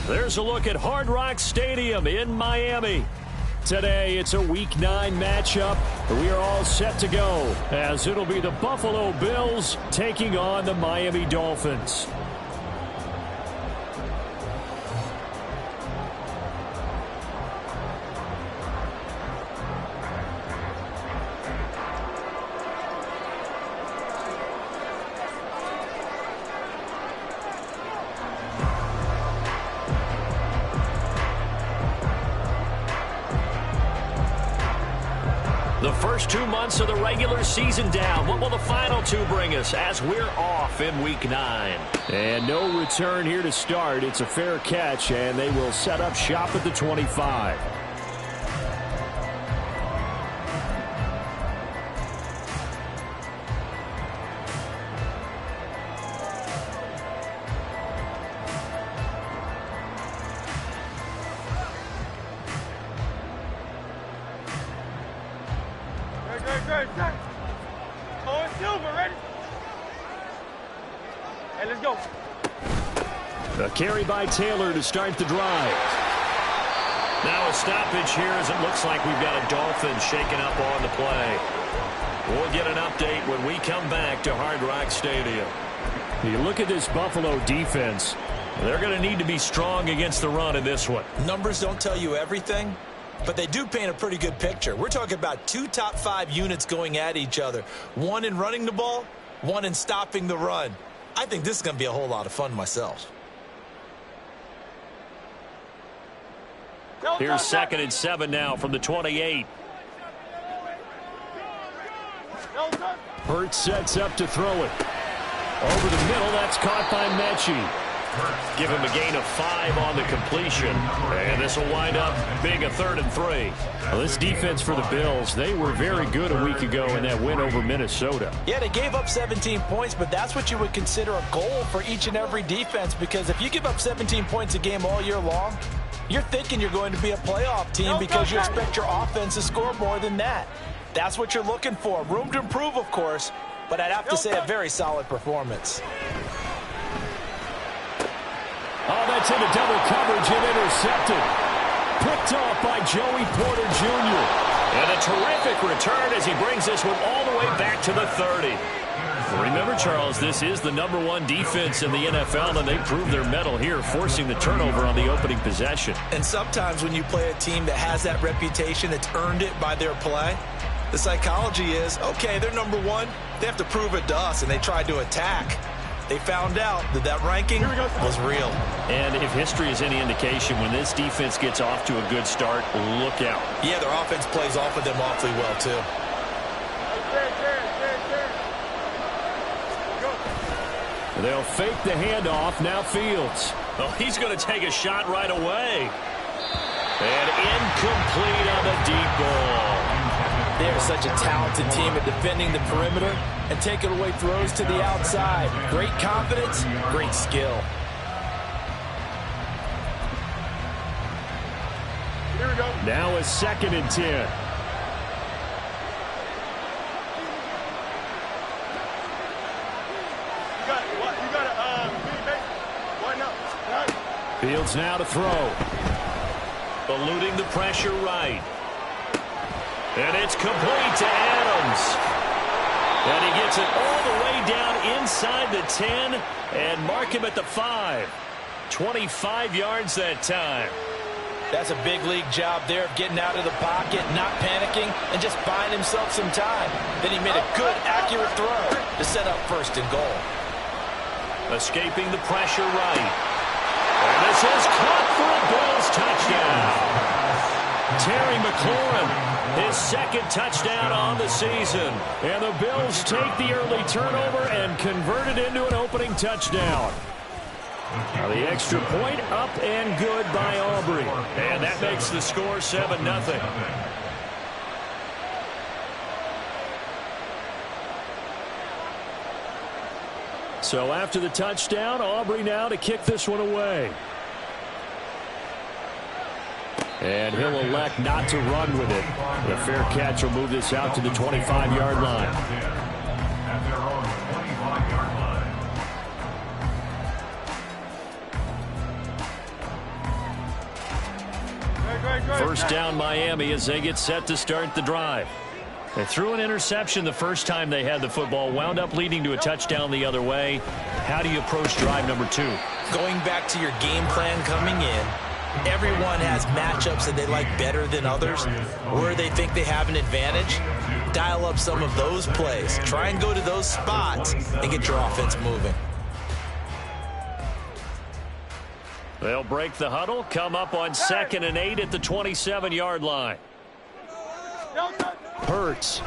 There's a look at Hard Rock Stadium in Miami. Today, it's a Week 9 matchup. We are all set to go, as it'll be the Buffalo Bills taking on the Miami Dolphins. The first 2 months of the regular season down. What will the final 2 bring us as we're off in Week 9? And no return here to start. It's a fair catch, and they will set up shop at the 25. Hey, let's go. A carry by Taylor to start the drive. Now a stoppage here as it looks like we've got a Dolphin shaken up on the play. We'll get an update when we come back to Hard Rock Stadium. You look at this Buffalo defense. They're going to need to be strong against the run in this one. Numbers don't tell you everything, but they do paint a pretty good picture. We're talking about 2 top 5 units going at each other. One in running the ball, one in stopping the run. I think this is going to be a whole lot of fun myself. Here's 2nd and 7 now from the 28. Hurts sets up to throw it. Over the middle, that's caught by Mechie. Give him a gain of 5 on the completion. And this will wind up being a 3rd and 3. Well, this defense for the Bills, they were very good a week ago in that win over Minnesota. Yeah, they gave up 17 points, but that's what you would consider a goal for each and every defense, because if you give up 17 points a game all year long, you're thinking you're going to be a playoff team because you expect your offense to score more than that. That's what you're looking for. Room to improve, of course, but I'd have to say a very solid performance. Oh, that's into double coverage and intercepted. Picked off by Joey Porter Jr. And a terrific return as he brings this one all the way back to the 30. Remember, Charles, this is the #1 defense in the NFL, and they proved their mettle here, forcing the turnover on the opening possession. And sometimes when you play a team that has that reputation, that's earned it by their play, the psychology is, okay, they're #1. They have to prove it to us, and they tried to attack. They found out that that ranking was real. And if history is any indication, when this defense gets off to a good start, look out. Yeah, their offense plays off of them awfully well, too. They'll fake the handoff. Now Fields. Oh, he's going to take a shot right away. And incomplete on the deep ball. They're such a talented team at defending the perimeter and taking away throws to the outside. Great confidence, great skill. Here we go. Now a 2nd and 10. Fields now to throw. Eluding the pressure right. And it's complete to Adams. And he gets it all the way down inside the 10 and mark him at the 5. 25 yards that time. That's a big league job there of getting out of the pocket, not panicking, and just buying himself some time. Then he made a good, accurate throw to set up 1st and goal. Escaping the pressure right. And this is caught for a Bills touchdown. Terry McLaurin, his 2nd touchdown on the season. And the Bills take the early turnover and convert it into an opening touchdown. Now the extra point up and good by Aubrey. And that makes the score 7-0. So after the touchdown, Aubrey now to kick this one away. And he'll elect not to run with it. The fair catch will move this out to the 25-yard line. First down Miami as they get set to start the drive. They threw an interception the first time they had the football, wound up leading to a touchdown the other way. How do you approach drive number 2? Going back to your game plan coming in, everyone has matchups that they like better than others, where they think they have an advantage. Dial up some of those plays. Try and go to those spots and get your offense moving. They'll break the huddle, come up on 2nd and 8 at the 27-yard line. Hurts.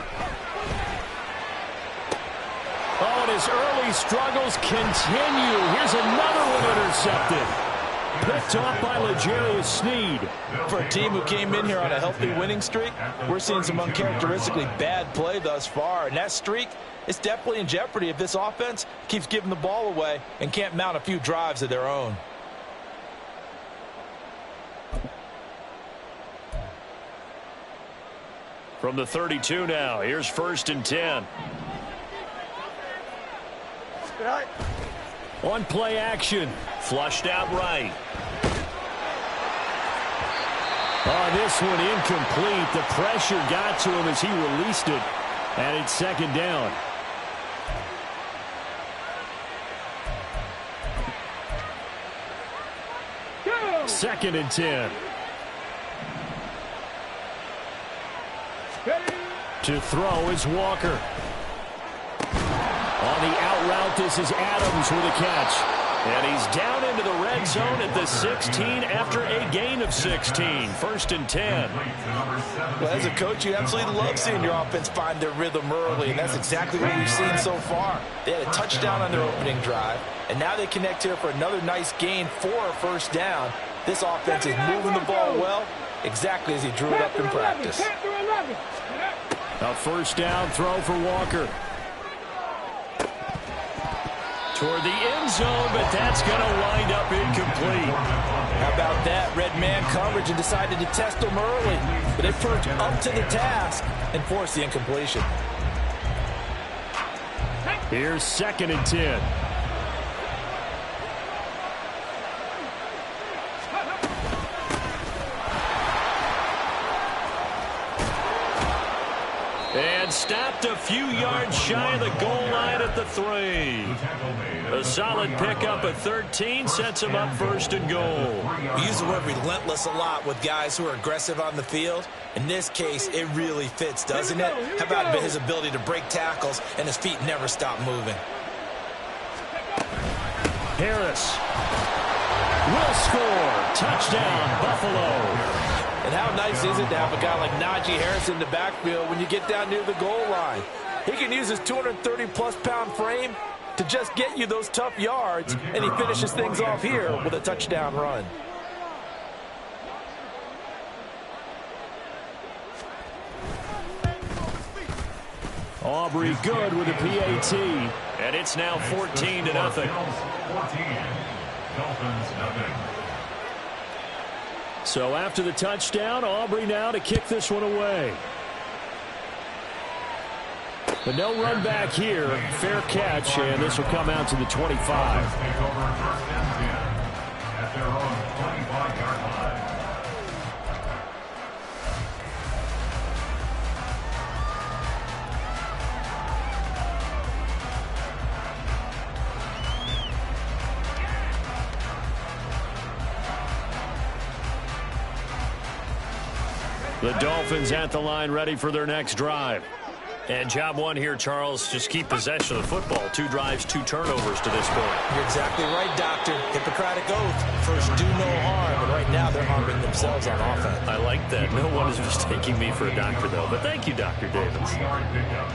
Oh, and his early struggles continue. Here's another one intercepted. Picked off by L'Jarius Sneed. For a team who came in here on a healthy winning streak, we're seeing some uncharacteristically bad play thus far. And that streak is definitely in jeopardy if this offense keeps giving the ball away and can't mount a few drives of their own. From the 32 now, here's 1st and 10. On play action, flushed out right. Oh, this one incomplete. The pressure got to him as he released it, and it's 2nd down. Second and 10. To throw is Walker. On the out route, this is Adams with a catch. And he's down into the red zone at the 16 after a gain of 16. 1st and 10. Well, as a coach, you absolutely love seeing your offense find their rhythm early, and that's exactly what we've seen so far. They had a touchdown on their opening drive, and now they connect here for another nice gain for a 1st down. This offense is moving the ball well, exactly as he drew it up in practice. A 1st down throw for Walker. Toward the end zone, but that's going to wind up incomplete. How about that? Red man coverage and decided to test them early. But they proved up to the task and forced the incompletion. Here's 2nd and 10. And stopped a few yards shy of the goal line at the 3. A solid pickup at 13 sets him up 1st and goal. We use the word relentless a lot with guys who are aggressive on the field. In this case, it really fits, doesn't it? How about his ability to break tackles and his feet never stop moving? Harris will score. Touchdown, Buffalo. And how nice is it to have a guy like Najee Harris in the backfield when you get down near the goal line? He can use his 230-plus pound frame to just get you those tough yards, and he finishes things off here with a touchdown run. Aubrey good with a PAT, and it's now 14-0. So after the touchdown, Aubrey now to kick this one away. But no run back here. Fair catch, and this will come out to the 25. The Dolphins at the line, ready for their next drive. And job one here, Charles, just keep possession of the football. 2 drives, 2 turnovers to this point. You're exactly right, Doctor. Hippocratic oath. First, do no harm. And right now, they're harming themselves on offense. I like that. No one is mistaking me for a doctor, though. But thank you, Dr. Davis.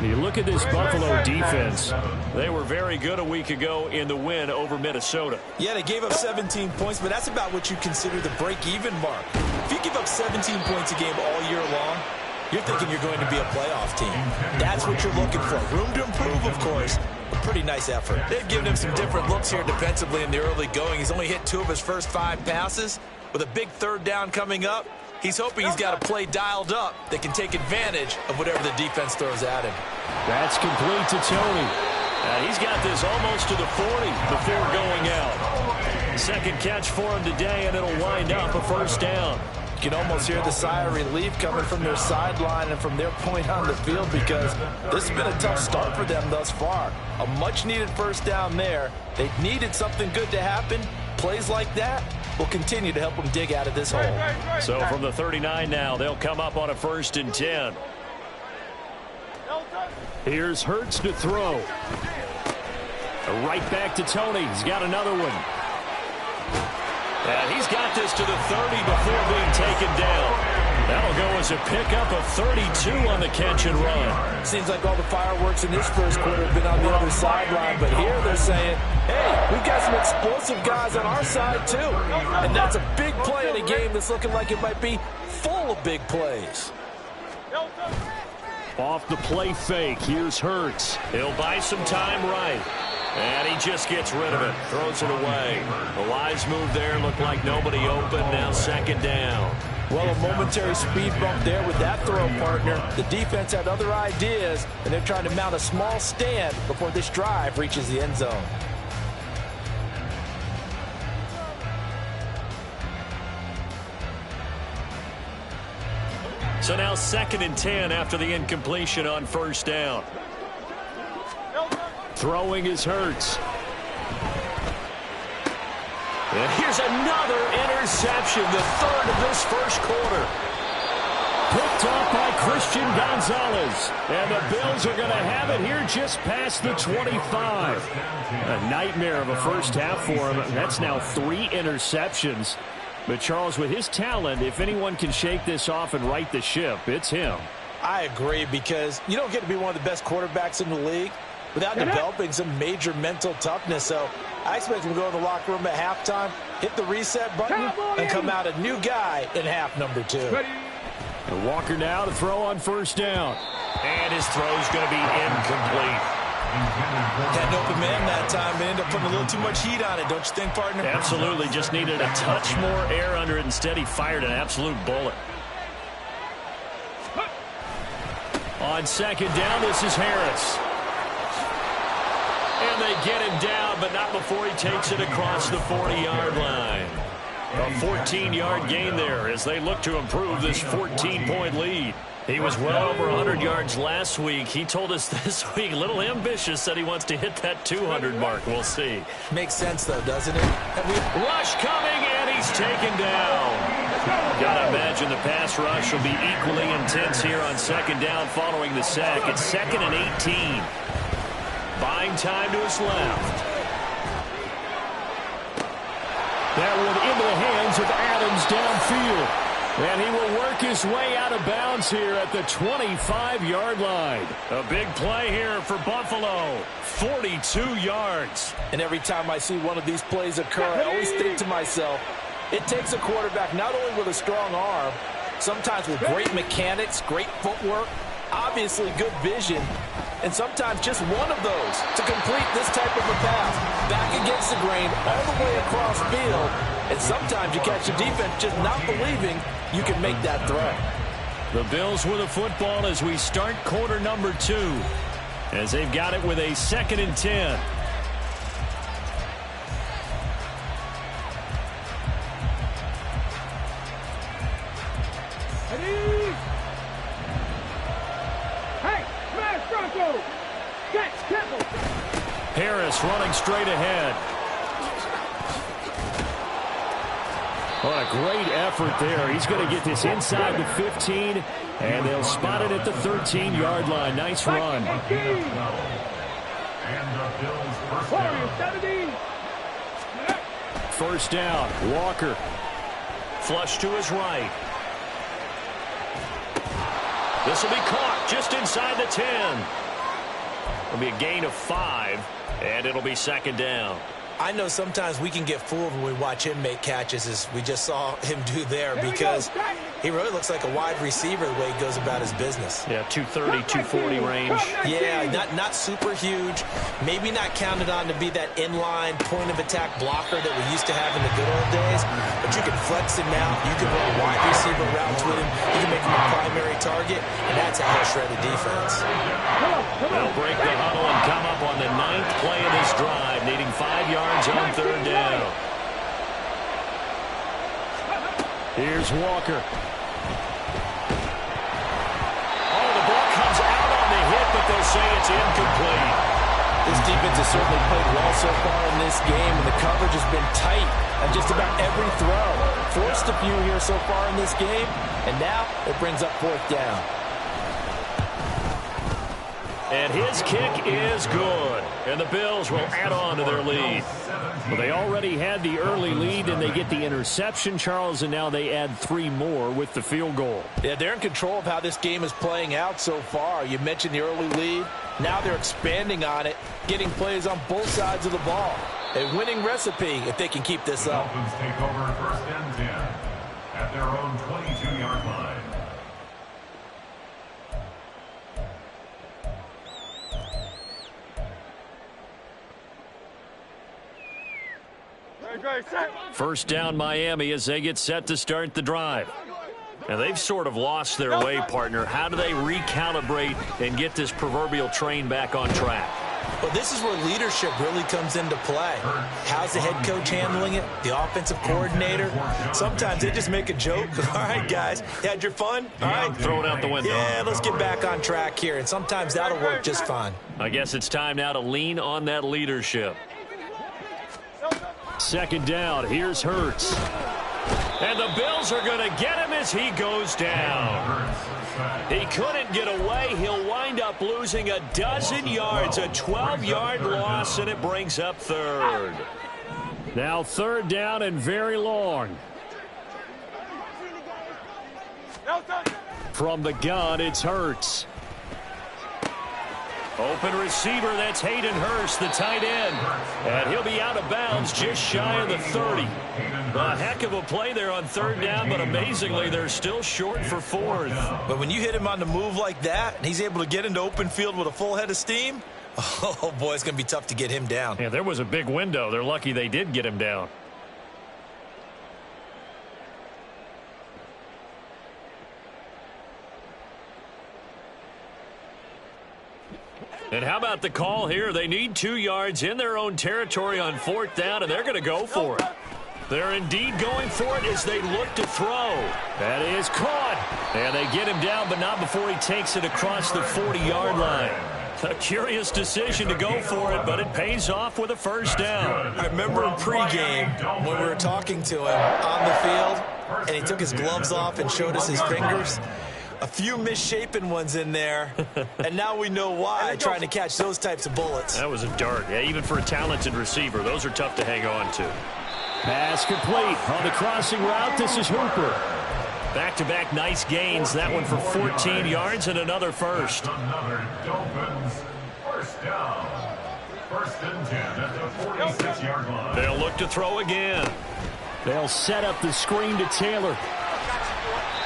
You look at this Buffalo defense. They were very good a week ago in the win over Minnesota. Yeah, they gave up 17 points, but that's about what you consider the break-even mark. If you give up 17 points a game all year long, you're thinking you're going to be a playoff team. That's what you're looking for. Room to improve, of course. A pretty nice effort. They've given him some different looks here defensively in the early going. He's only hit 2 of his first 5 passes. With a big 3rd down coming up, he's hoping he's got a play dialed up that can take advantage of whatever the defense throws at him. That's complete to Tony. He's got this almost to the 40 before going out. Second catch for him today, and it'll wind up a 1st down. can almost hear the sigh of relief coming from their sideline and from their point on the field, because this has been a tough start for them thus far. A much-needed first down there. They needed something good to happen. Plays like that will continue to help them dig out of this hole. So from the 39 now, they'll come up on a 1st and 10. Here's Hurts to throw. Right back to Tony. He's got another one. And he's got this to the 30 before being taken down. That'll go as a pickup of 32 on the catch and run. Seems like all the fireworks in this first quarter have been on the other sideline, but here they're saying, hey, we've got some explosive guys on our side too. And that's a big play in a game that's looking like it might be full of big plays. Off the play fake, here's Hurts. He'll buy some time right. And he just gets rid of it, throws it away. The wise move there, looked like nobody open, now 2nd down. Well, a momentary speed bump there with that throw, partner. The defense had other ideas, and they're trying to mount a small stand before this drive reaches the end zone. So now 2nd and 10 after the incompletion on 1st down. Throwing is Hurts. And here's another interception, the 3rd of this first quarter. Picked off by Christian Gonzalez. And the Bills are going to have it here just past the 25. A nightmare of a first half for him. That's now 3 interceptions. But Charles, with his talent, if anyone can shake this off and right the ship, it's him. I agree, because you don't get to be one of the best quarterbacks in the league without developing some major mental toughness. So I expect him to go in the locker room at halftime, hit the reset button, and come out a new guy in half number 2. And Walker now to throw on 1st down. And his throw's going to be incomplete. Had an open man that time, but ended up putting a little too much heat on it, don't you think, partner? Absolutely. Just needed a touch more air under it. Instead, he fired an absolute bullet. On 2nd down, this is Harris. And they get him down, but not before he takes it across the 40-yard line. A 14-yard gain there as they look to improve this 14-point lead. He was well over 100 yards last week. He told us this week, a little ambitious, said he wants to hit that 200 mark. We'll see. Makes sense, though, doesn't it? Rush coming, and he's taken down. Gotta imagine the pass rush will be equally intense here on 2nd down following the sack. It's 2nd and 18. Buying time to his left. That one into the hands of Adams downfield. And he will work his way out of bounds here at the 25-yard line. A big play here for Buffalo. 42 yards. And every time I see one of these plays occur, I always think to myself, it takes a quarterback not only with a strong arm, sometimes with great mechanics, great footwork, obviously good vision, and sometimes just one of those to complete this type of a pass. Back against the grain, all the way across field, and sometimes you catch the defense just not believing you can make that throw. The Bills with a football as we start quarter number 2, as they've got it with a 2nd and 10. Harris running straight ahead. What a great effort there. He's going to get this inside the 15, and they'll spot it at the 13-yard line. Nice run. First down, Walker. Flush to his right. This will be caught just inside the 10. It'll be a gain of 5, and it'll be 2nd down. I know sometimes we can get fooled when we watch him make catches, as we just saw him do there, because he really looks like a wide receiver the way he goes about his business. Yeah, 230, 240 range. Yeah, not super huge. Maybe not counted on to be that inline point-of-attack blocker that we used to have in the good old days, but you can flex him out. You can run wide receiver routes with him. You can make him a primary target, and that's a hell-shredded defense. They'll break the huddle and come up on the 9th play of this drive, needing 5 yards on 3rd down. Here's Walker. Oh, the ball comes out on the hit, but they'll say it's incomplete. This defense has certainly played well so far in this game, and the coverage has been tight on just about every throw. Forced a few here so far in this game, and now it brings up fourth down. And his kick is good. And the Bills will add on to their lead. Well, they already had the early lead, and they get the interception, Charles, and now they add 3 more with the field goal. Yeah, they're in control of how this game is playing out so far. You mentioned the early lead. Now they're expanding on it, getting plays on both sides of the ball. A winning recipe if they can keep this up. Dolphins take over first and 10 at their own 22-yard line. First down Miami as they get set to start the drive. And they've sort of lost their way, partner. How do they recalibrate and get this proverbial train back on track? Well, this is where leadership really comes into play. How's the head coach handling it? The offensive coordinator? Sometimes they just make a joke. All right, guys, you had your fun? All right. Throw it out the window. Yeah, let's get back on track here. And sometimes that'll work just fine. I guess it's time now to lean on that leadership. Second down, here's Hurts. And the Bills are going to get him as he goes down. He couldn't get away. He'll wind up losing a dozen yards, a 12-yard loss, and it brings up third. Now third down and very long. From the gun, it's Hurts. Open receiver, that's Hayden Hurst, the tight end. And he'll be out of bounds just shy of the 30. A heck of a play there on third down, but amazingly, they're still short for fourth. But when you hit him on the move like that, and he's able to get into open field with a full head of steam, oh, boy, it's going to be tough to get him down. Yeah, there was a big window. They're lucky they did get him down. And how about the call here? They need 2 yards in their own territory on fourth down, and they're going to go for it. They're indeed going for it as they look to throw. That is caught. And they get him down, but not before he takes it across the 40-yard line. A curious decision to go for it, but it pays off with a first down. I remember in pregame when we were talking to him on the field, and he took his gloves off and showed us his fingers. A few misshapen ones in there, and now we know why, trying to catch those types of bullets. That was a dart. Yeah, even for a talented receiver, those are tough to hang on to. Pass complete on the crossing route. This is Hooper. Back-to-back nice gains. That one for 14 yards and another first. Another Dolphins first down. First and 10 at the 46-yard line. They'll look to throw again. They'll set up the screen to Taylor.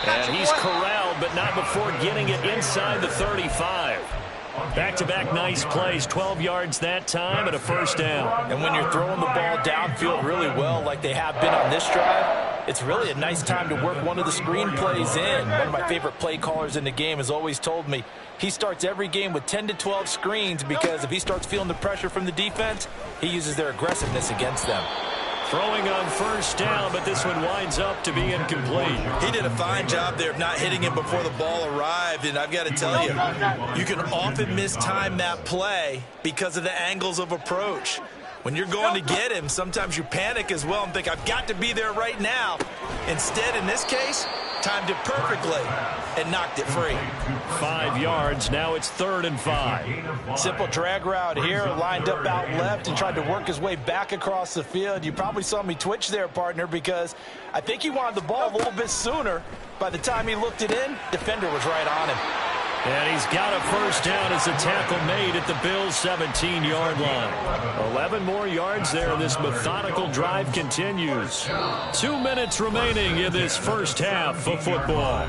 And he's corralled, but not before getting it inside the 35. Back-to-back nice plays, 12 yards that time and a first down. And when you're throwing the ball downfield really well like they have been on this drive, it's really a nice time to work one of the screen plays in. One of my favorite play callers in the game has always told me he starts every game with 10 to 12 screens because if he starts feeling the pressure from the defense, he uses their aggressiveness against them. Throwing on first down, but this one winds up to be incomplete. He did a fine job there of not hitting him before the ball arrived, and I've got to tell you, you can often mistime that play because of the angles of approach. When you're going to get him, sometimes you panic as well and think, I've got to be there right now. Instead, in this case, timed it perfectly and knocked it free. 5 yards, now it's 3rd and 5. Simple drag route here, lined up out left and tried to work his way back across the field. You probably saw me twitch there, partner, because I think he wanted the ball a little bit sooner. By the time he looked it in, defender was right on him. And he's got a first down as the tackle made at the Bills' 17-yard line. 11 more yards there. This methodical drive continues. 2 minutes remaining in this first half of football.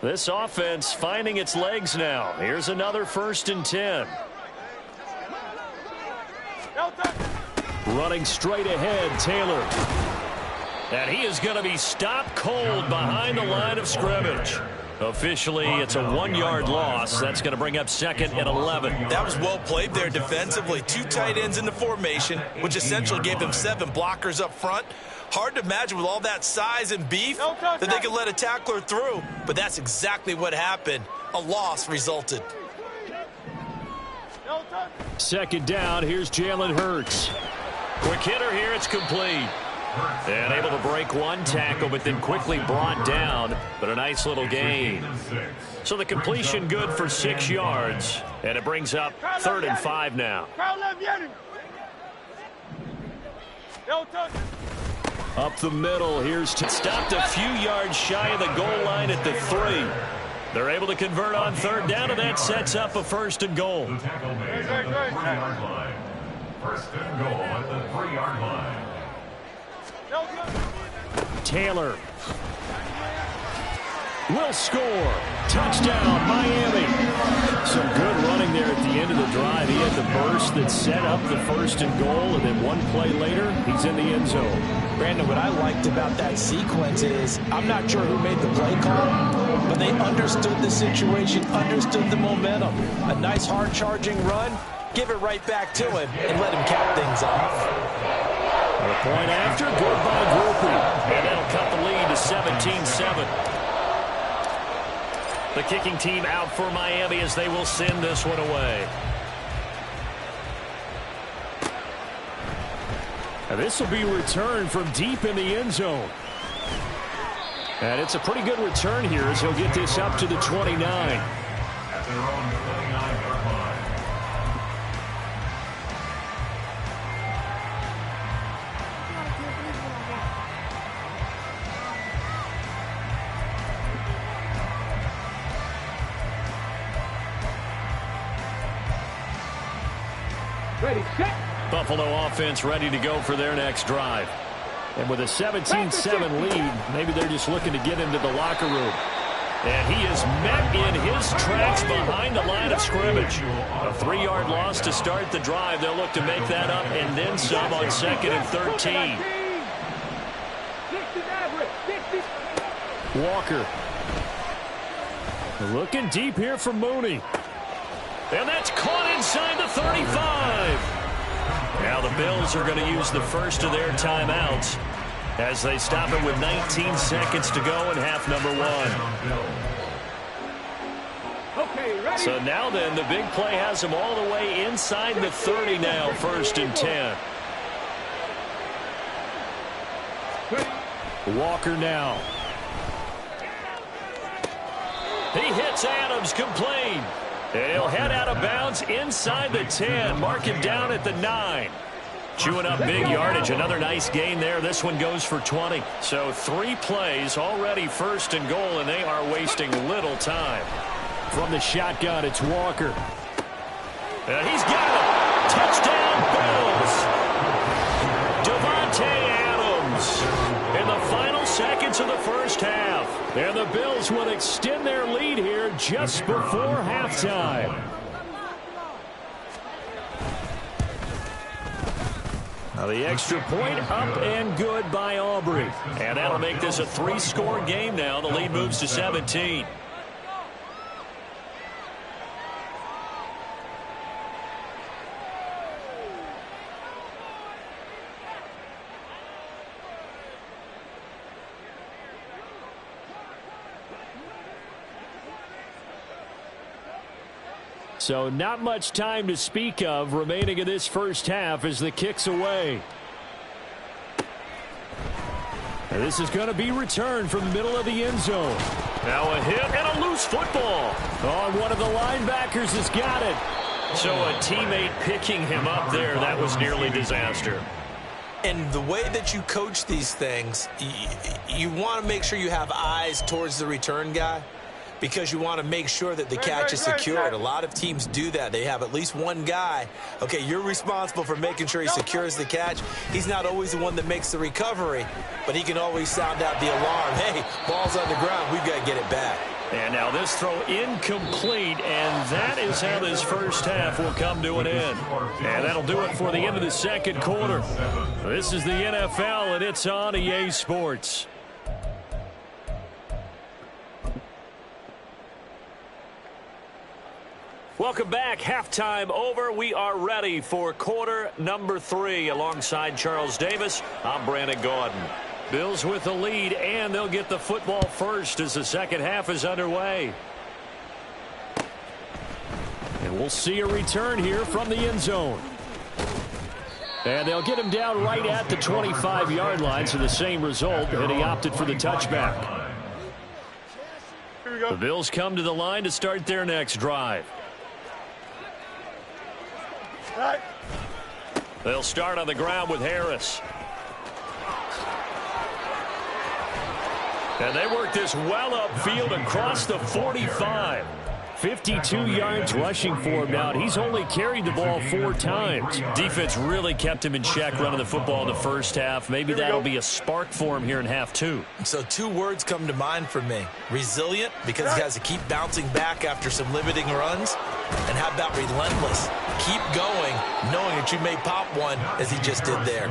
This offense finding its legs now. Here's another 1st and 10. Running straight ahead, Taylor. And he is going to be stopped cold behind the line of scrimmage. Officially, it's a 1-yard loss. That's going to bring up 2nd and 11. That was well played there defensively. 2 tight ends in the formation, which essentially gave them 7 blockers up front. Hard to imagine with all that size and beef that they could let a tackler through. But that's exactly what happened. A loss resulted. 2nd down, here's Jalen Hurts. Quick hitter here, it's complete. And able to break 1 tackle, but then quickly brought down. But a nice little gain. So the completion good for 6 yards. And it brings up 3rd and 5 now. Up the middle, here's stopped a few yards shy of the goal line at the 3. They're able to convert on 3rd down, and that sets up a 1st and goal. The tackle made at the 3-yard line. 1st and goal at the 3-yard line. Taylor will score. Touchdown, Miami. Some good running there at the end of the drive. He had the burst that set up the 1st and goal, and then 1 play later, he's in the end zone. Brandon, what I liked about that sequence is I'm not sure who made the play call, but they understood the situation, understood the momentum. A nice hard-charging run, give it right back to him, and let him cap things off. A point after, good by Groupie. And that'll cut the lead to 17-7. The kicking team out for Miami as they will send this one away. And this will be returned from deep in the end zone. And it's a pretty good return here as he'll get this up to the 29. At their own 29-yard line. Ready, set. Buffalo offense ready to go for their next drive. And with a 17-7 lead, maybe they're just looking to get into the locker room. And he is met in his tracks behind the line of scrimmage. A 3-yard loss to start the drive. They'll look to make that up and then some on 2nd and 13. Walker. Looking deep here for Mooney. And that's caught inside the 35. Now the Bills are going to use the first of their timeouts as they stop it with 19 seconds to go in half number 1. Okay, ready. So now then, the big play has them all the way inside the 30 now, 1st and 10. Walker now. He hits Adams, complete. And he'll head out of bounds inside the 10. Mark him down at the 9. Chewing up big yardage. Another nice gain there. This one goes for 20. So 3 plays already 1st and goal, and they are wasting little time. From the shotgun, it's Walker. And he's got it. Touchdown, Bills. Devontae Adams in the final seconds of the first half. And the Bills will extend their lead here just before halftime. Now the extra point up and good by Aubrey. And that'll make this a 3-score game now. The lead moves to 17. So not much time to speak of remaining in this first half as the kick's away. And this is going to be returned from the middle of the end zone. Now a hit and a loose football. Oh, one of the linebackers has got it. So a teammate picking him up there, that was nearly disaster. And the way that you coach these things, you want to make sure you have eyes towards the return guy, because you want to make sure that the catch is secured. A lot of teams do that. They have at least one guy. Okay, you're responsible for making sure he secures the catch. He's not always the one that makes the recovery, but he can always sound out the alarm. Hey, ball's on the ground. We've got to get it back. And now this throw incomplete, and that is how this first half will come to an end. And that'll do it for the end of the second quarter. This is the NFL, and it's on EA Sports. Welcome back. Halftime over. We are ready for quarter number 3. Alongside Charles Davis, I'm Brandon Gaudin. Bills with the lead, and they'll get the football first as the second half is underway. And we'll see a return here from the end zone. And they'll get him down right at the 25-yard line, so the same result, and he opted for the touchback. The Bills come to the line to start their next drive. They'll start on the ground with Harris. And they work this well upfield across the 45. 52 yards rushing for him now. He's only carried the ball 4 times. Defense really kept him in check running the football in the first half. Maybe that'll be a spark for him here in half 2. So 2 words come to mind for me. Resilient, because he has to keep bouncing back after some limiting runs. And how about relentless? Keep going, knowing that you may pop one, as he just did there.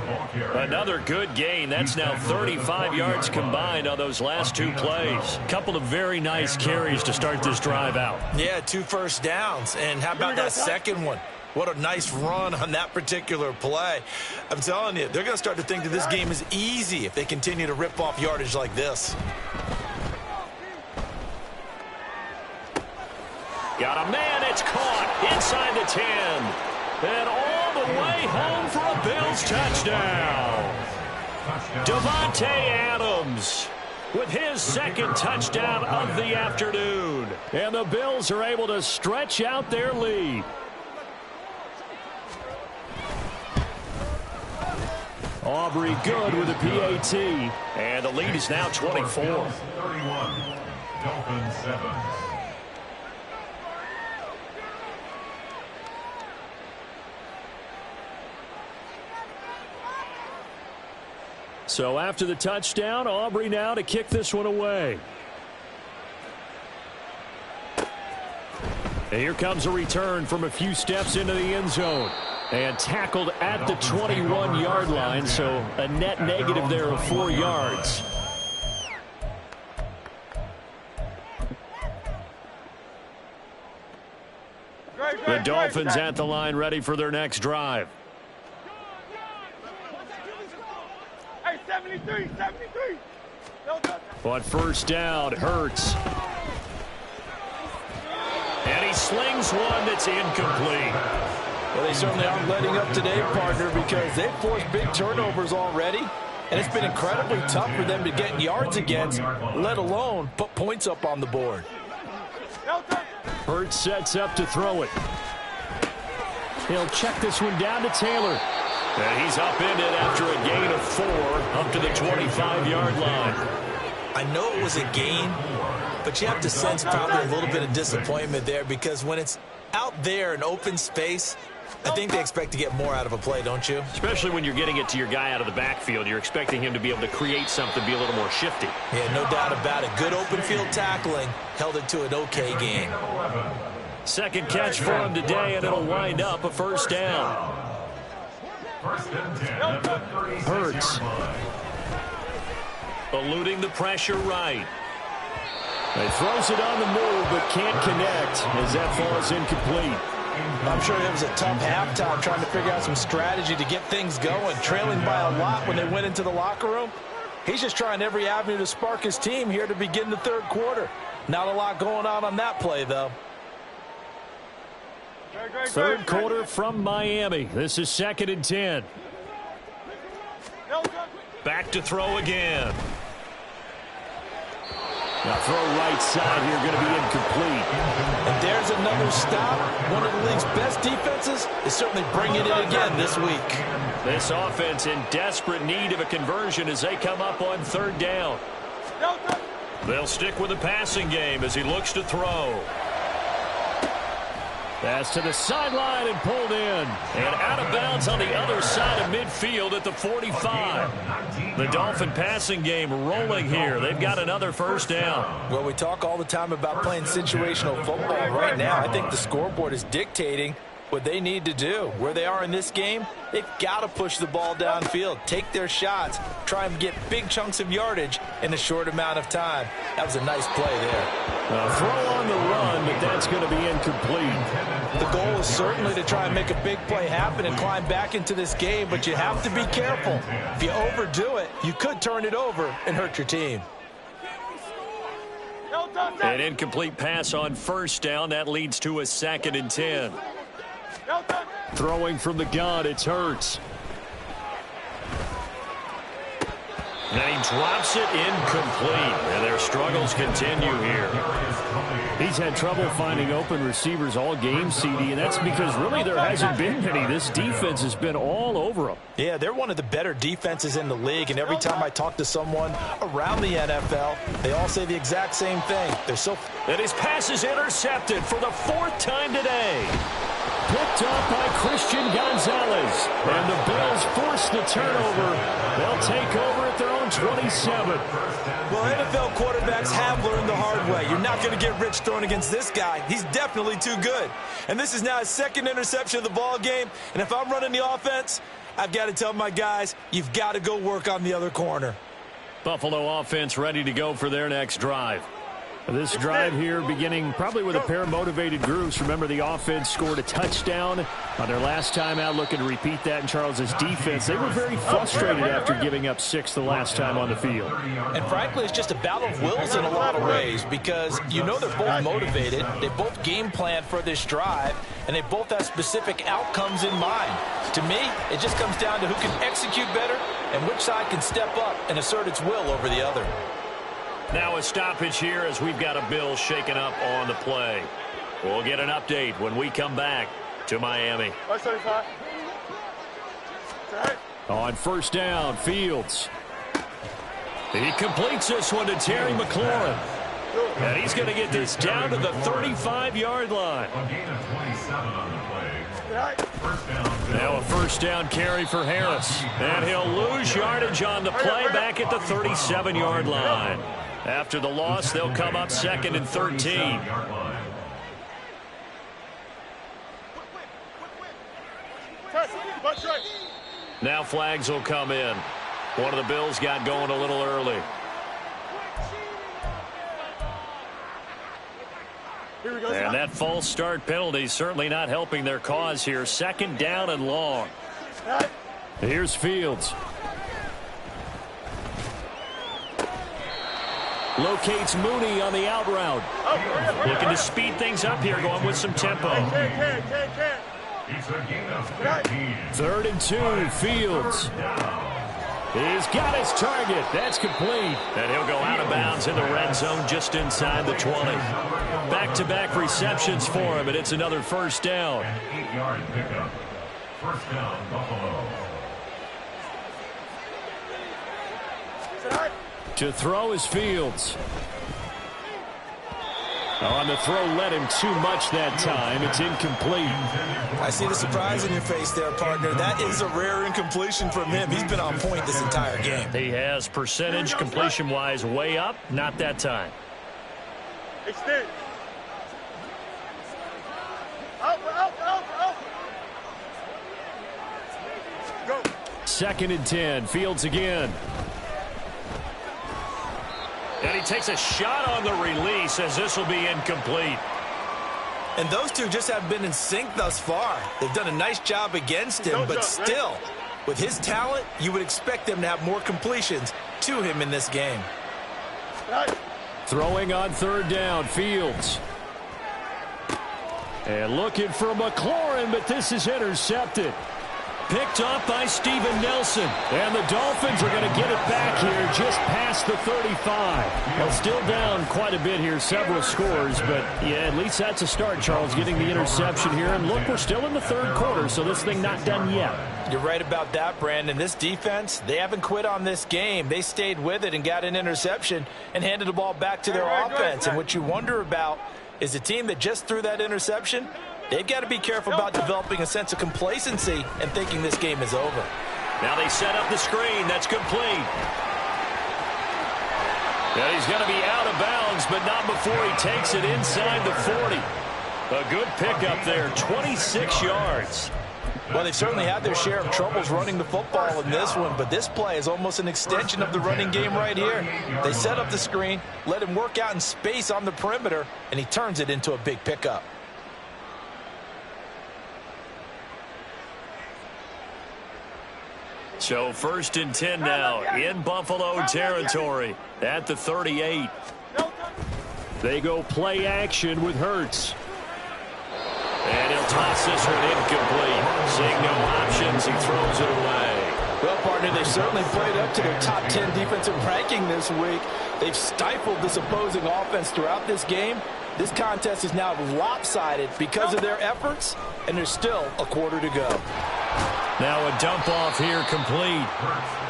Another good gain. That's now 35 yards combined on those last 2 plays. Couple of very nice carries to start this drive out. Yeah, 2 first downs. And how about that second one? What a nice run on that particular play. I'm telling you, they're going to start to think that this game is easy if they continue to rip off yardage like this. Got a man, it's caught inside the 10. And all the way home for a Bills touchdown. Davante Adams with his second touchdown of the afternoon. And the Bills are able to stretch out their lead. Aubrey good with a PAT. And the lead is now 24. 31. Dolphins 7. So after the touchdown, Aubrey now to kick this one away. And here comes a return from a few steps into the end zone. And tackled at the 21-yard line, so a net negative there of 4 yards. The Dolphins at the line ready for their next drive. Hey, 73. On first down, Hurts. And he slings one that's incomplete. Well, they certainly aren't letting up today, partner, because they've forced big turnovers already. And it's been incredibly tough for them to get yards against, let alone put points up on the board. Hurts sets up to throw it. He'll check this one down to Taylor. And he's upended after a gain of 4 up to the 25-yard line. I know it was a gain, but you have to sense probably a little bit of disappointment there, because when it's out there in open space, I think they expect to get more out of a play, don't you? Especially when you're getting it to your guy out of the backfield. You're expecting him to be able to create something, be a little more shifty. Yeah, no doubt about it. Good open field tackling held it to an okay gain. Second catch for him today, and it'll wind up a first down. First and 10 at the 36-yard Hurts. line. Eluding the pressure right. He throws it on the move, but can't connect as that falls incomplete. I'm sure it was a tough halftime trying to figure out some strategy to get things going, trailing by a lot when they went into the locker room. He's just trying every avenue to spark his team here to begin the third quarter. Not a lot going on that play, though. Third quarter from Miami. This is 2nd and 10. Back to throw again. Now throw right side here, going to be incomplete. And there's another stop. One of the league's best defenses is certainly bringing it again this week. This offense in desperate need of a conversion as they come up on third down. They'll stick with the passing game as he looks to throw. Pass to the sideline and pulled in. And out of bounds on the other side of midfield at the 45. The Dolphin passing game rolling here. They've got another first down. Well, we talk all the time about playing situational football. Right now, I think the scoreboard is dictating what they need to do. Where they are in this game, they've got to push the ball downfield, take their shots, try and get big chunks of yardage in a short amount of time. That was a nice play there. Throw on the run, but that's going to be incomplete. The goal is certainly to try and make a big play happen and climb back into this game, but you have to be careful. If you overdo it, you could turn it over and hurt your team. An incomplete pass on first down. That leads to a 2nd and 10. Throwing from the gun, it's Hurts. And he drops it incomplete. And their struggles continue here. He's had trouble finding open receivers all game, CD, and that's because really there hasn't been many. This defense has been all over them. Yeah, they're one of the better defenses in the league, and every time I talk to someone around the NFL, they all say the exact same thing. And his pass is intercepted for the 4th time today. Picked up by Christian Gonzalez. And the Bills force the turnover. They'll take over at their own 27. Well, NFL quarterbacks have learned the hard way. You're not going to get rich throwing against this guy. He's definitely too good. And this is now his 2nd interception of the ball game. And if I'm running the offense, I've got to tell my guys, you've got to go work on the other corner. Buffalo offense ready to go for their next drive. This drive here beginning probably with a pair of motivated groups. Remember, the offense scored a touchdown on their last time out. Looking to repeat that in Charles's defense. They were very frustrated after giving up 6 the last time on the field. And frankly, it's just a battle of wills in a lot of ways because you know they're both motivated. They both game plan for this drive, and they both have specific outcomes in mind. To me, it just comes down to who can execute better and which side can step up and assert its will over the other. Now a stoppage here as we've got a Bill shaken up on the play. We'll get an update when we come back to Miami. On first down, Fields. He completes this one to Terry McLaurin. And he's going to get this down to the 35-yard line. Now a first down carry for Harris. And he'll lose yardage on the play back at the 37-yard line. After the loss, they'll come up 2nd and 13. Now flags will come in. One of the Bills got going a little early. And that false start penalty certainly not helping their cause here. 2nd down and long. Here's Fields. Locates Mooney on the out route. Looking to speed things up here, going with some tempo. 3rd and 2, Fields. He's got his target. That's complete. And he'll go out of bounds in the red zone just inside the 20. Back-to-back receptions for him, and it's another first down. 8-yard pickup. First down, Buffalo. To throw is Fields. On the throw, led him too much that time. It's incomplete. I see the surprise in your face there, partner. That is a rare incompletion from him. He's been on point this entire game. He has percentage completion-wise way up. Not that time. Extend. Out. Go. 2nd and 10. Fields again. And he takes a shot on the release as this will be incomplete. And those two just have been in sync thus far. They've done a nice job against him, but still, with his talent, you would expect them to have more completions to him in this game. Throwing on 3rd down, Fields. And looking for McLaurin, but this is intercepted. Picked up by Steven Nelson. And the Dolphins are going to get it back here just past the 35. Well, still down quite a bit here, several scores. But, yeah, at least that's a start, Charles, getting the interception here. And, look, we're still in the 3rd quarter, so this thing not done yet. You're right about that, Brandon. This defense, they haven't quit on this game. They stayed with it and got an interception and handed the ball back to their offense. And what you wonder about is a team that just threw that interception, They've got to be careful about developing a sense of complacency and thinking this game is over. Now they set up the screen. That's complete. And he's going to be out of bounds, but not before he takes it inside the 40. A good pickup there, 26 yards. Well, they've certainly had their share of troubles running the football in this one, but this play is almost an extension of the running game right here. They set up the screen, let him work out in space on the perimeter, and he turns it into a big pickup. So 1st and 10 now in Buffalo territory at the 38. They go play action with Hurts. And he'll toss this one incomplete. Seeing no options, he throws it away. Well, partner, they've certainly played up to their top 10 defensive ranking this week. They've stifled this opposing offense throughout this game. This contest is now lopsided because of their efforts, and there's still a quarter to go. Now a dump off here complete.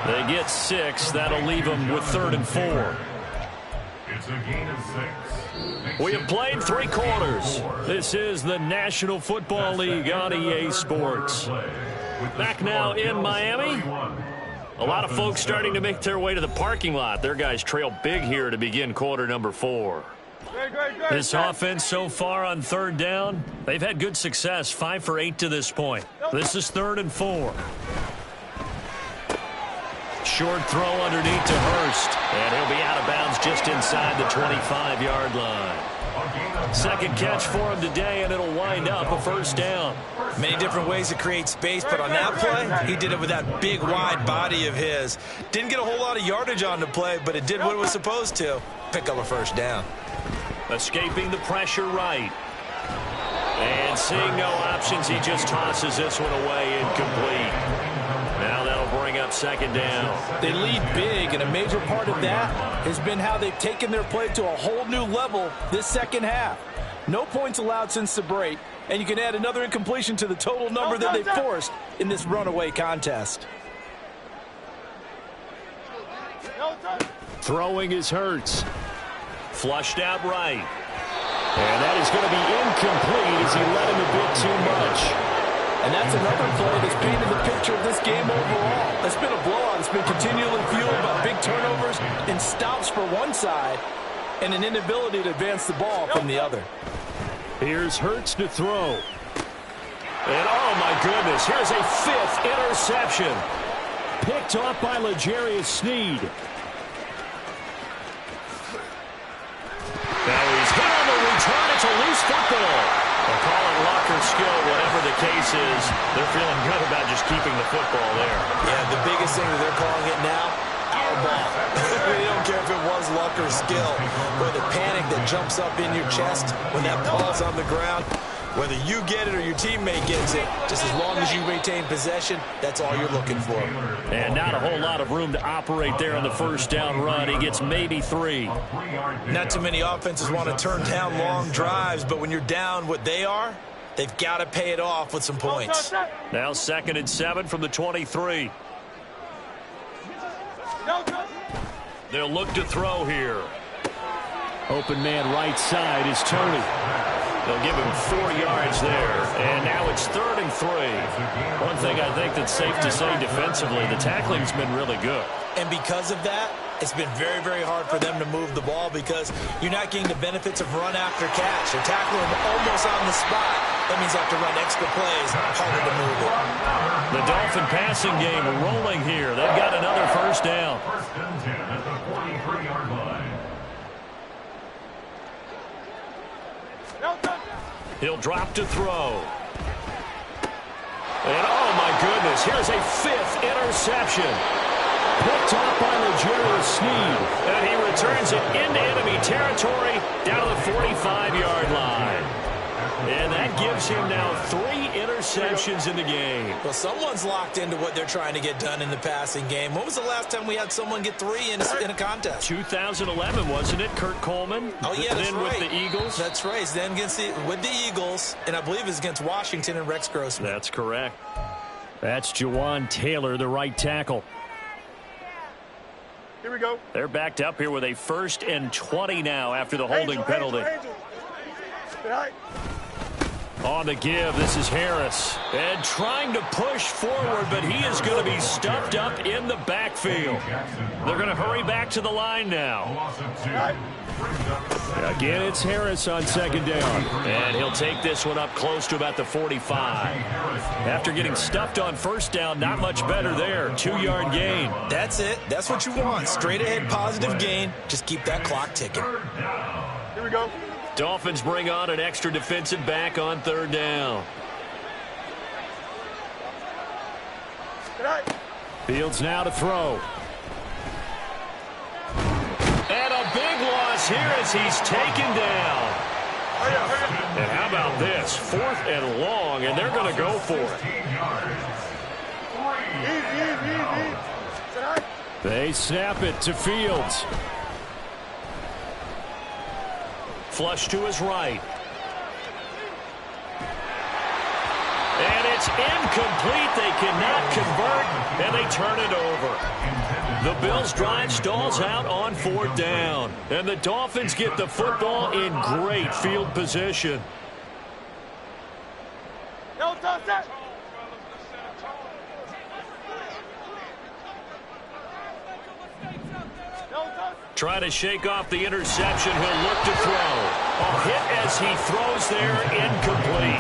They get 6. That'll leave them with 3rd and 4. It's a gain of 6. We have played 3 quarters. This is the National Football League on EA Sports. Back now in Miami. A lot of folks starting to make their way to the parking lot. Their guys trail big here to begin quarter number 4. This offense so far on 3rd down, they've had good success, 5 for 8 to this point. This is 3rd and 4. Short throw underneath to Hurst, and he'll be out of bounds just inside the 25-yard line. Second catch for him today, and it'll wind up a 1st down. Many different ways to create space, but on that play, he did it with that big, wide body of his. Didn't get a whole lot of yardage on the play, but it did what it was supposed to. Pick up a 1st down. Escaping the pressure right. And seeing no options, he just tosses this one away incomplete. Now that'll bring up 2nd down. They lead big, and a major part of that has been how they've taken their play to a whole new level this second half. No points allowed since the break, and you can add another incompletion to the total number that they forced in this runaway contest. Throwing is Hurts. Flushed out right. And that is going to be incomplete as he led him a bit too much. And that's another play that's painted the picture of this game overall. It's been a blowout. It's been continually fueled by big turnovers and stops for one side and an inability to advance the ball from the other. Here's Hurts to throw. And oh my goodness, here's a 5th interception. Picked off by L'Jarius Sneed. Now he's hit on the return. It's a loose football. They'll call it luck or skill, whatever the case is. They're feeling good about just keeping the football there. Yeah, the biggest thing that they're calling it now, our ball. They don't care if it was luck or skill, or the panic that jumps up in your chest when that ball's on the ground. Whether you get it or your teammate gets it, just as long as you maintain possession, that's all you're looking for. And not a whole lot of room to operate there on the 1st down run. He gets maybe 3. Not too many offenses want to turn down long drives, but when you're down what they are, they've got to pay it off with some points. Now 2nd and 7 from the 23. They'll look to throw here. Open man right side is Tony. They'll give him 4 yards there, and now it's 3rd and 3. One thing I think that's safe to say defensively, the tackling's been really good. And because of that, it's been very, very hard for them to move the ball because you're not getting the benefits of run after catch. They're tackling them almost on the spot. That means they have to run extra plays, harder to move it. The Dolphin passing game rolling here. They've got another 1st down. 1st and 10 at the 43-yard line. He'll drop to throw. And oh my goodness, here's a 5th interception. Picked off by L'Jarius Sneed. And he returns it into enemy territory down to the 45-yard line. And that gives him now 3 interceptions in the game. Well, someone's locked into what they're trying to get done in the passing game. When was the last time we had someone get 3 in a contest? 2011, wasn't it? Kurt Coleman. Oh, yeah, that's then right. with the Eagles. That's right. Then with the Eagles, and I believe it's against Washington and Rex Grossman. That's correct. That's Jawan Taylor, the right tackle. Here we go. They're backed up here with a 1st and 20 now after the holding penalty. Angel. On the give, this is Harris. And trying to push forward, but he is going to be stuffed up in the backfield. They're going to hurry back to the line now. Again, it's Harris on second down. And he'll take this one up close to about the 45. After getting stuffed on first down, not much better there. 2-yard gain. That's it. That's what you want. Straight ahead positive gain. Just keep that clock ticking. Here we go. Dolphins bring on an extra defensive back on third down. Fields now to throw. And a big loss here as he's taken down. And how about this? 4th and long, and they're going to go for it. They snap it to Fields. Flush to his right. And it's incomplete. They cannot convert, and they turn it over. The Bills' drive stalls out on 4th down. And the Dolphins get the football in great field position. Try to shake off the interception. He'll look to throw. A hit as he throws there, incomplete.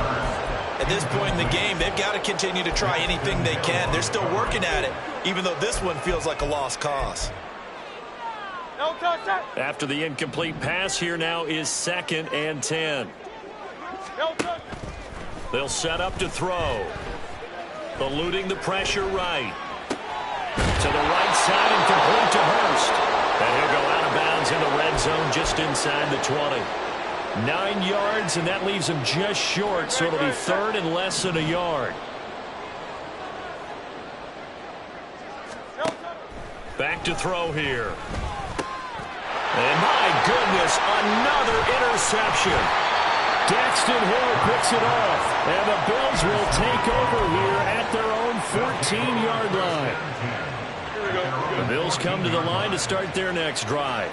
At this point in the game, they've got to continue to try anything they can. They're still working at it, even though this one feels like a lost cause. After the incomplete pass, here now is 2nd and 10. They'll set up to throw. Eluding the pressure right. To the right side and complete to Hurst. And he'll go out of bounds in the red zone just inside the 20. 9 yards, and that leaves him just short, so it'll be 3rd and less than a yard. Back to throw here. And my goodness, another interception. Daxton Hill picks it off, and the Bills will take over here at their own 14-yard line. The Bills come to the line to start their next drive.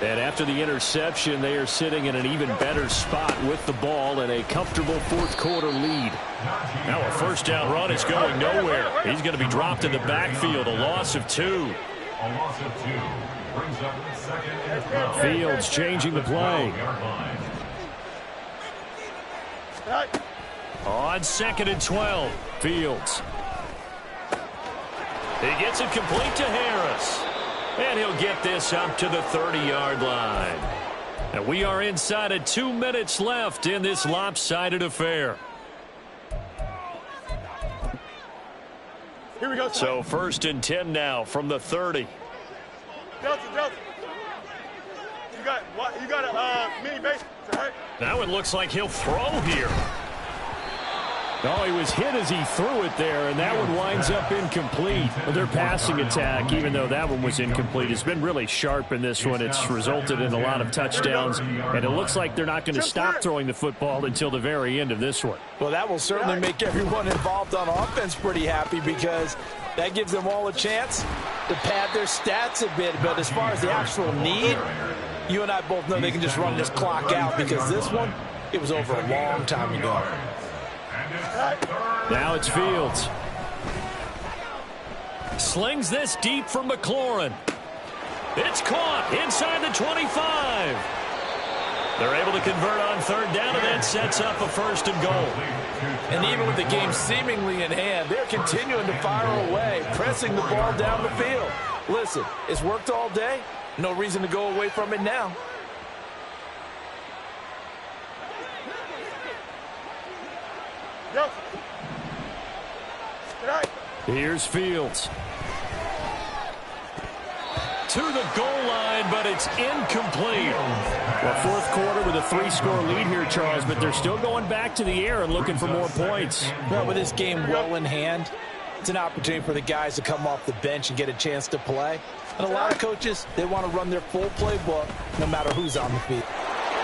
And after the interception, they are sitting in an even better spot with the ball and a comfortable 4th quarter lead. Now a first down run is going nowhere. He's going to be dropped in the backfield, a loss of 2. A loss of 2 brings up 2nd and 12. Fields changing the play. On 2nd and 12, Fields. He gets it complete to Harris. And he'll get this up to the 30-yard line. And we are inside of 2 minutes left in this lopsided affair. Here we go. So 1st and 10 now from the 30. Delta. You got a mini base, right? Now it looks like he'll throw here. Oh, he was hit as he threw it there, and that one winds up incomplete. Their passing attack, even though that one was incomplete, has been really sharp in this one. It's resulted in a lot of touchdowns, and it looks like they're not going to stop throwing the football until the very end of this one. Well, that will certainly make everyone involved on offense pretty happy because that gives them all a chance to pad their stats a bit. But as far as the actual need, you and I both know they can just run this clock out because this one, it was over a long time ago. Now it's Fields. Slings this deep from McLaurin. It's caught inside the 25. They're able to convert on 3rd down, and that sets up a 1st and goal. And even with the game seemingly in hand, they're continuing to fire away, pressing the ball down the field. Listen, it's worked all day. No reason to go away from it now. Here's Fields. To the goal line, but it's incomplete. Well, 4th quarter with a 3-score lead here, Charles, but they're still going back to the air and looking for more points. Well, with this game well in hand, it's an opportunity for the guys to come off the bench and get a chance to play. And a lot of coaches, they want to run their full playbook no matter who's on the field.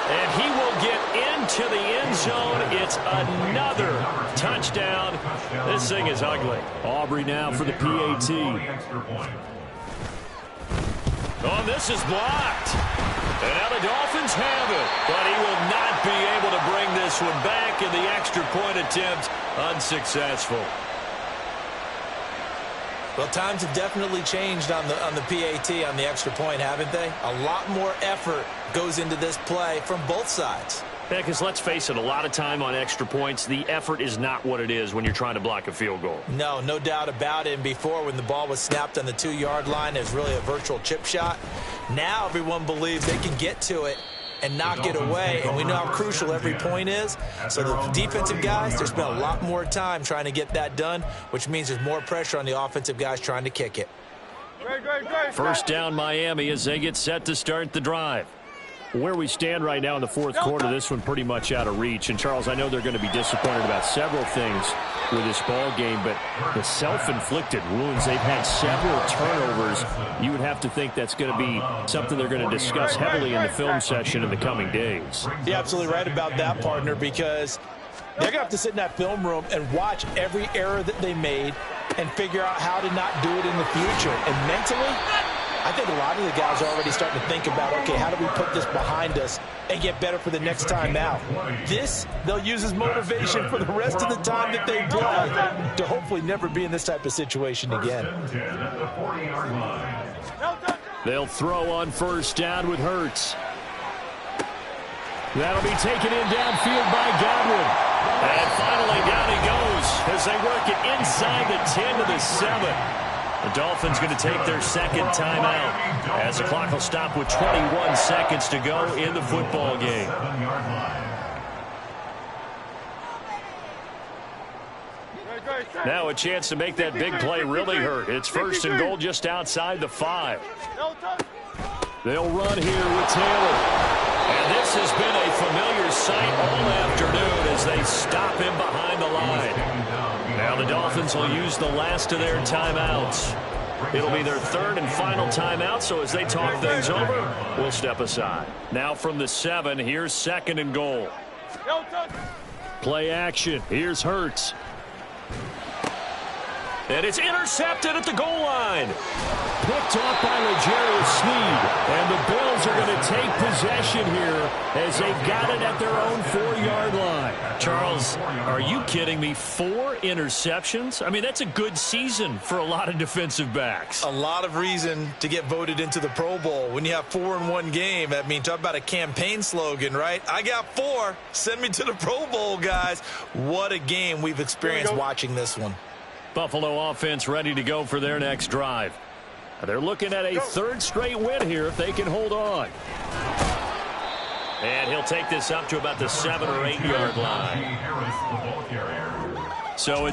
And he will get into the end zone. It's another touchdown. This thing is ugly. Aubrey now for the PAT. Oh, this is blocked. And now the Dolphins have it. But he will not be able to bring this this one back, and the extra point attempt unsuccessful. Well, times have definitely changed on the PAT, on the extra point, haven't they? A lot more effort goes into this play from both sides. Yeah, because let's face it, a lot of time on extra points, the effort is not what it is when you're trying to block a field goal. No doubt about it. And before, when the ball was snapped on the 2-yard line, it was really a virtual chip shot. Now everyone believes they can get to it and knock it away, and we know how crucial every point is. So the defensive guys, there's been a lot more time trying to get that done, which means there's more pressure on the offensive guys trying to kick it. First down, Miami, as they get set to start the drive. Where we stand right now in the fourth quarter, this one pretty much out of reach. And, Charles, I know they're going to be disappointed about several things with this ball game, but the self-inflicted wounds, they've had several turnovers. You would have to think that's going to be something they're going to discuss heavily in the film session in the coming days. You're absolutely right about that, partner, because they're going to have to sit in that film room and watch every error that they made and figure out how to not do it in the future. And mentally, I think a lot of the guys are already starting to think about, okay, how do we put this behind us and get better for the next time out? This, they'll use as motivation for the rest of the time that they play to hopefully never be in this type of situation again. They'll throw on first down with Hurts. That'll be taken in downfield by Godwin. And finally down he goes as they work it inside the 10 to the 7. The Dolphins going to take their second timeout as the clock will stop with 21 seconds to go in the football game. Now a chance to make that big play really hurt. It's first and goal just outside the 5. They'll run here with Taylor. And this has been a familiar sight all afternoon as they stop him behind the line. Now the Dolphins will use the last of their timeouts. It'll be their third and final timeout, so as they talk things over, we'll step aside. Now from the 7, here's second and goal. Play action. Here's Hurts. And it's intercepted at the goal line. Picked off by L'Jarius Sneed. And the Bills are going to take possession here as they've got it at their own 4-yard line. Charles, are you kidding me? 4 interceptions? I mean, that's a good season for a lot of defensive backs. A lot of reason to get voted into the Pro Bowl. When you have 4 in one game, I mean, talk about a campaign slogan, right? I got 4. Send me to the Pro Bowl, guys. What a game we've experienced watching this one. Buffalo offense ready to go for their next drive. They're looking at a third straight win here if they can hold on. And he'll take this up to about the 7 or 8 yard line. So it's